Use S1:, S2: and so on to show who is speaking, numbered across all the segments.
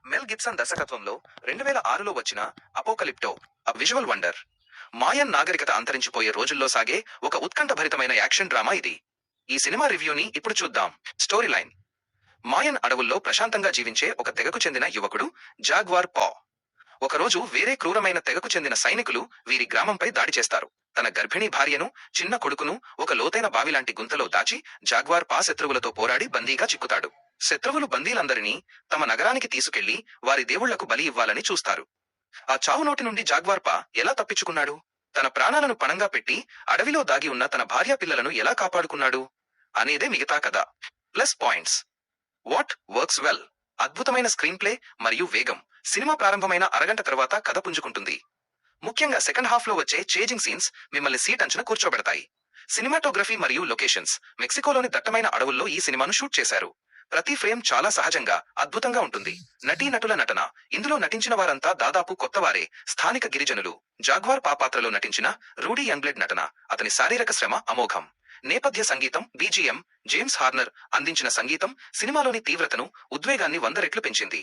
S1: మెల్ Gibson దర్శకత్వంలో 2006లో వచ్చిన అపోకలిప్టో visual wonder. మాయన్ నాగరికత అంతరించిపోయే రోజుల్లో సాగే ఒక ఉత్కంఠభరితమైన యాక్షన్ డ్రామా ఇది. ఈ సినిమా రివ్యూని ఇప్పుడు చూద్దాం. Story line. మాయన్ అడవుల్లో ప్రశాంతంగా జీవించే ఒక తెగకు చెందిన యువకుడు జాగ్వార్ పా. ఒకరోజు వేరే క్రూరమైన తెగకు చెందిన సైనికులు వీరి గ్రామంపై దాడి చేస్తారు. తన గర్భిణీ భార్యను, చిన్న కొడుకును ఒక లోతైన బావిలాంటి గుంతలో దాచి జాగ్వార్ పా శత్రువులతో పోరాడి బందీగా చిక్కుతాడు. శత్రువులు బందీలందరినీ తమ నగరానికి తీసుకెళ్లి వారి దేవుళ్లకు బలి ఇవ్వాలని చూస్తారు. ఆ చావు నోటి నుండి జాగ్వార్ పా ఎలా తప్పించుకున్నాడు? తన ప్రాణాలను పణంగా పెట్టి అడవిలో దాగి ఉన్న తన భార్యా పిల్లలను ఎలా కాపాడుకున్నాడు అనేదే మిగతా కథ. Plus points. What works well. అద్భుతమైన స్క్రీన్ ప్లే మరియు వేగం. సినిమా ప్రారంభమైన అరగంట తర్వాత కథ పుంజుకుంటుంది. ముఖ్యంగా సెకండ్ హాఫ్ లో వచ్చే చేజింగ్ సీన్స్ మిమ్మల్ని సీట్ అంచున కూర్చోబెడతాయి. సినిమాటోగ్రఫీ మరియు లొకేషన్స్. మెక్సికోలోని దట్టమైన అడవుల్లో ఈ సినిమాను షూట్ చేశారు. ప్రతి ఫ్రేమ్ చాలా సహజంగా, అద్భుతంగా ఉంటుంది. నటీనటుల నటన. ఇందులో నటించిన వారంతా దాదాపు కొత్తవారే. స్థానిక గిరిజనులు. జాగ్వార్ పా పాత్రలో నటించిన రూడీ యంగ్బ్లడ్ నటన, అతని శారీరక శ్రమ అమోఘం. నేపథ్య సంగీతం, బీజీఎం. జేమ్స్ హార్నర్ అందించిన సంగీతం సినిమాలోని తీవ్రతను, ఉద్వేగాన్ని 100 రెట్లు పెంచింది.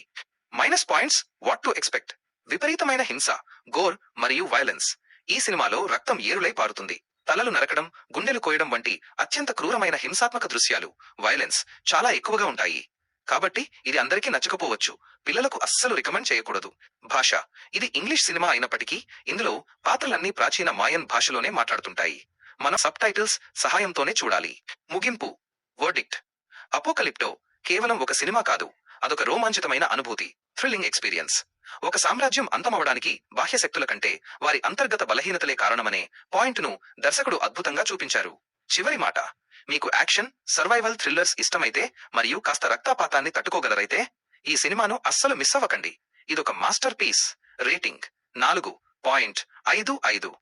S1: Minus points. What to expect. విపరీతమైన హింస, గోర్ మరియు వైలెన్స్. ఈ సినిమాలో రక్తం ఏరులై పారుతుంది. తలలు నరకడం, గుండెలు కోయడం వంటి అత్యంత క్రూరమైన హింసాత్మక దృశ్యాలు, వైలెన్స్ చాలా ఎక్కువగా ఉంటాయి. కాబట్టి ఇది అందరికీ నచ్చకపోవచ్చు. పిల్లలకు అస్సలు రికమెండ్ చేయకూడదు. భాష. ఇది ఇంగ్లీష్ సినిమా అయినప్పటికీ ఇందులో పాత్రలన్నీ ప్రాచీన మాయన్ భాషలోనే మాట్లాడుతుంటాయి. మన సబ్ టైటిల్స్ సహాయంతోనే చూడాలి. ముగింపు. వర్డిక్ట్. అపోకలిప్టో కేవలం ఒక సినిమా కాదు, అదొక రోమాంచితమైన అనుభూతి. Thrilling experience. ఒక సామ్రాజ్యం అంతమవడానికి బాహ్య శక్తుల కంటే వారి అంతర్గత బలహీనతలే కారణమనే పాయింట్ను దర్శకుడు అద్భుతంగా చూపించారు. చివరి మాట. మీకు యాక్షన్, సర్వైవల్ థ్రిల్లర్స్ ఇష్టమైతే మరియు కాస్త రక్తపాతాన్ని తట్టుకోగలరైతే ఈ సినిమాను అస్సలు మిస్ అవ్వకండి. ఇదొక మాస్టర్ పీస్. రేటింగ్ 4.55.